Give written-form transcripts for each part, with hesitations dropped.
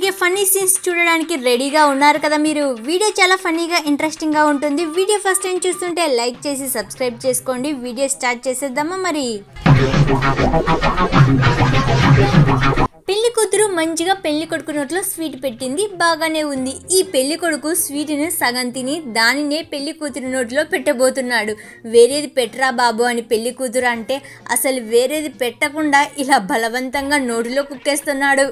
జరిగే funny scenes చూడడానికి రెడీగా ఉన్నారు కదా మీరు? వీడియో చాలా ఫన్నీగా ఇంట్రెస్టింగ్ గా ఉంటుంది. వీడియో ఫస్ట్ టైం చూస్తుంటే లైక్ చేసి సబ్స్క్రైబ్ చేసుకోండి. వీడియో స్టార్ట్ చేసేద్దామా మరి? పెళ్లి కూతురు మంచిగా పెళ్లి కొడుకు నోట్లో స్వీట్ పెట్టింది, బాగానే ఉంది. ఈ పెళ్లి కొడుకు స్వీట్ని సగం తిని దానినే పెళ్లి కూతురు నోట్లో పెట్టబోతున్నాడు. వేరేది పెట్టరా బాబు అని పెళ్లి కూతురు అంటే అసలు వేరేది పెట్టకుండా ఇలా బలవంతంగా నోటిలో కుక్కేస్తున్నాడు.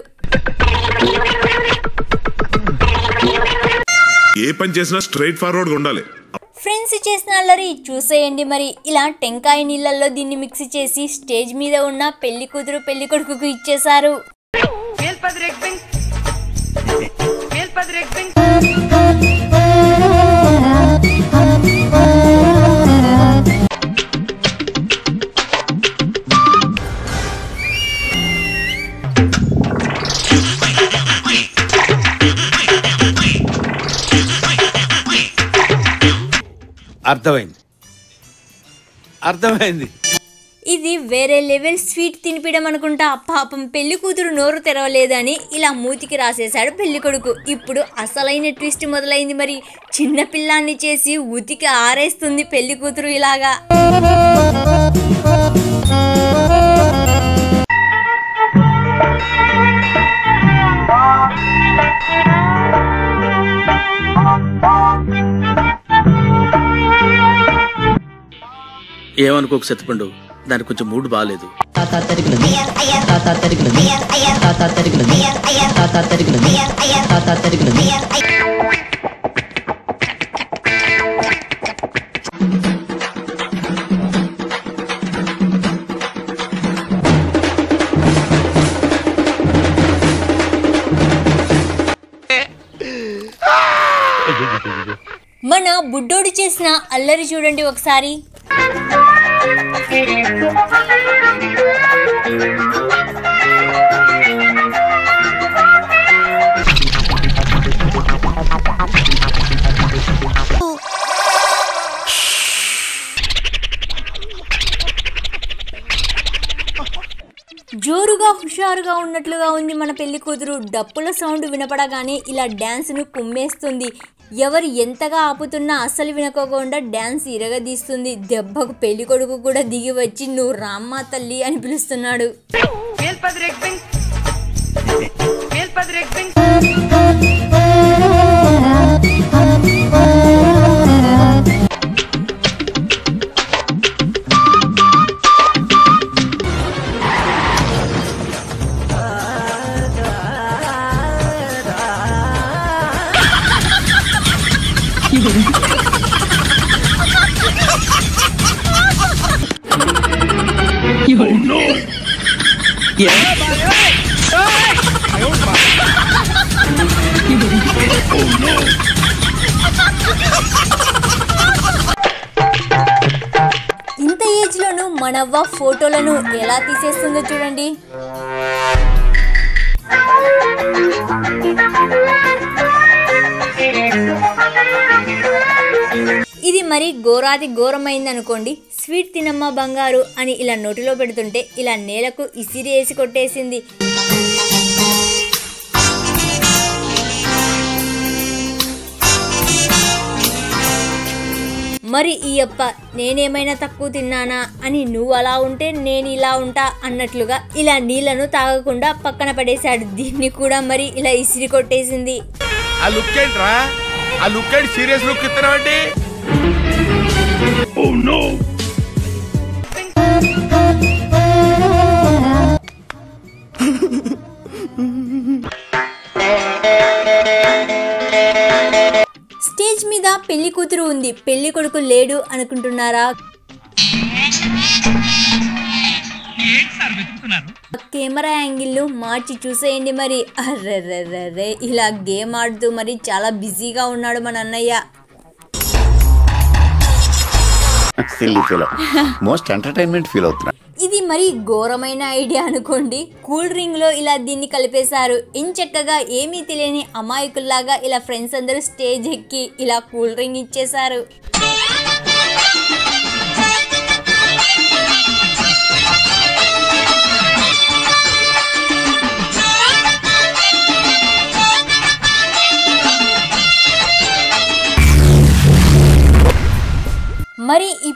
ఏ పని చేసినా స్ట్రైట్ ఫార్వర్డ్ గా ఉండాలి. ఫ్రెండ్స్ చేసిన అల్లరి చూసేయండి మరి. ఇలా టెంకాయ నీళ్ళల్లో దీన్ని మిక్స్ చేసి స్టేజ్ మీద ఉన్న పెళ్లి కూతురు పెళ్లి కొడుకుకు ఇచ్చేశారు. అర్థమైంది. ఇది వేరే లెవెల్ స్వీట్ తినిపించడం అనుకుంటా. పాపం పెళ్లి కూతురు నోరు తెరవలేదని ఇలా మూతికి రాసేశాడు పెళ్లి కొడుకు. ఇప్పుడు అసలైన ట్విస్ట్ మొదలైంది మరి. చిన్న పిల్లాన్ని చేసి ఉతికి ఆరేస్తుంది పెళ్లి కూతురు ఇలాగా. ఏమనుకోకు సత్తిపండు, దానికి కొంచెం మూడ్ బాగాలేదు. మన బుడ్డోడు చేసిన అల్లరి చూడండి ఒకసారి. జోరుగా హుషారుగా ఉన్నట్లుగా ఉంది మన పెళ్లి కూతురు. డప్పుల సౌండ్ వినపడగానే ఇలా డ్యాన్స్ను కుమ్మేస్తుంది. ఎవరు ఎంతగా ఆపుతున్నా అస్సలు వినకోకుండా డ్యాన్స్ ఇరగదీస్తుంది. దెబ్బకు పెళ్లి కొడుకు కూడా దిగి వచ్చి నువ్వు రామ్మ తల్లి అని పిలుస్తున్నాడు. ఇంత ఏజ్ లోను మనవ్వ ఫోటోలను ఎలా తీసేస్తుందో చూడండి. ఇది మరి ఘోరాది ఘోరమైంది అనుకోండి. స్వీట్ తినమ్మ బంగారు అని ఇలా నోటిలో పెడుతుంటే ఇలా నేలకు ఇసిరి వేసి కొట్టేసింది. మరి ఈ అప్ప నేనేమైనా తక్కువ తిన్నానా అని నువ్వు అలా ఉంటే నేను ఇలా ఉంటా అన్నట్లుగా ఇలా నీళ్లను తాగకుండా పక్కన పడేశాడు. దీన్ని కూడా మరి ఇలా ఇసిరి కొట్టేసింది. ఆ లుక్ ఏంట్రా? ఆ లుక్ ఏంటి? సీరియస్ లుక్ ఇస్తున్నావండి? Oh no. స్టేజ్ మీద పెళ్లి కూతురు ఉంది, పెళ్లి కొడుకు లేడు అనుకుంటున్నారా? కెమెరా యాంగిల్ మార్చి చూసేయండి మరి. అర్రెర్రెర్రే ఇలా గేమ్ ఆడుతూ మరి చాలా బిజీగా ఉన్నాడు మన అన్నయ్య. ఇది మరి ఘోరమైన ఐడియా అనుకోండి. కూల్ డ్రింక్ లో ఇలా దీన్ని కలిపేశారు. ఇంచక్కగా ఏమీ తెలియని అమాయకుల్లాగా ఇలా ఫ్రెండ్స్ అందరూ స్టేజ్ ఎక్కి ఇలా కూల్ డ్రింక్ ఇచ్చేశారు.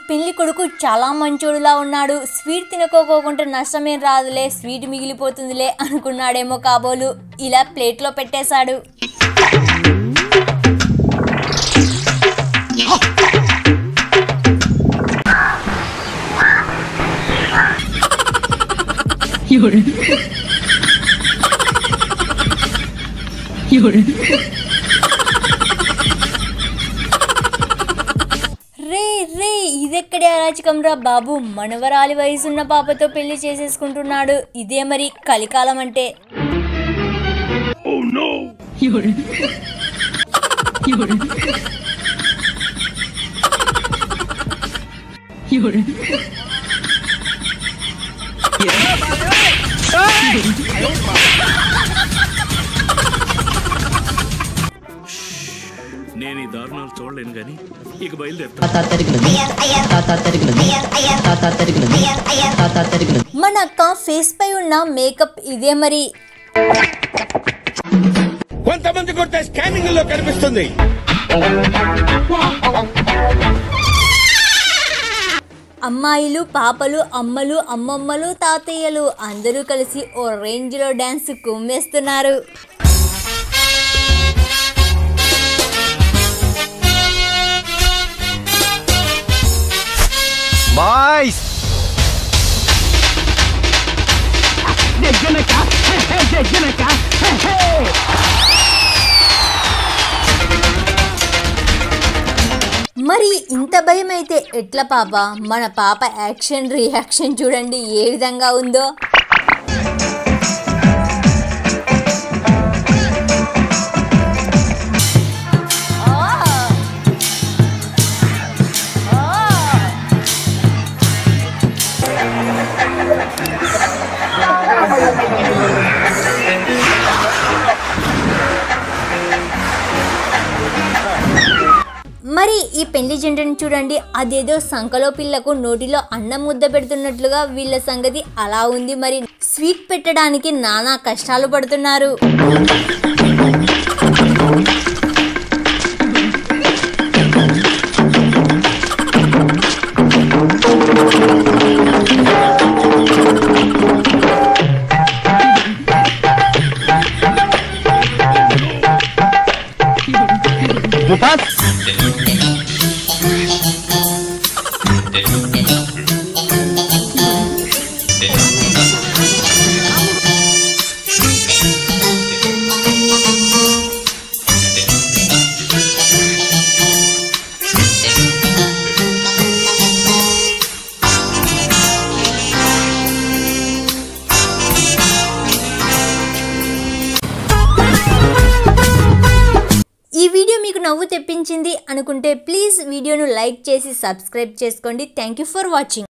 పెళ్లి కొడుకు చాలా మంచోడులా ఉన్నాడు. స్వీట్ తినకోకుండా నష్టమేం రాదులే, స్వీట్ మిగిలిపోతుందిలే అనుకున్నాడేమో కాబోలు. ఇలా ప్లేట్లో పెట్టేశాడు. రే ఇదెక్కడే అరాచకం రా బాబు, మనవరాలి వయసున్న పాపతో పెళ్లి చేసేసుకుంటున్నాడు. ఇదే మరి కలికాలం అంటే. నేను ఈ దారుణాలు చూడలేను గాని ఇక బయలుదేరుతా. మన అక్క ఫేస్ పై ఉన్న మేకప్ ఇదే మరి. కొంతమంది కొడితే స్కానింగ్ లో కనిపిస్తుంది. అమ్మాయిలు, పాపలు, అమ్మలు, అమ్మమ్మలు, తాతయ్యలు అందరూ కలిసి ఓ రేంజ్ లో డాన్స్ కుమ్మేస్తున్నారు. బాయ్స్ మరి ఇంత భయం అయితే ఎట్లా పాప? మన పాప యాక్షన్ రియాక్షన్ చూడండి ఏ విధంగా ఉందో. మరి ఈ పెళ్లి జంటను చూడండి, అదేదో సంకలో పిల్లకు నోటిలో అన్నం ముద్ద పెడుతున్నట్లుగా వీళ్ళ సంగతి అలా ఉంది. మరి స్వీట్ పెట్టడానికి నానా కష్టాలు పడుతున్నారు. ఈ వీడియో మీకు నవ్వు తెప్పించింది అనుకుంటే ప్లీజ్ వీడియోను లైక్ చేసి సబ్స్క్రైబ్ చేసుకోండి. Thank you for watching.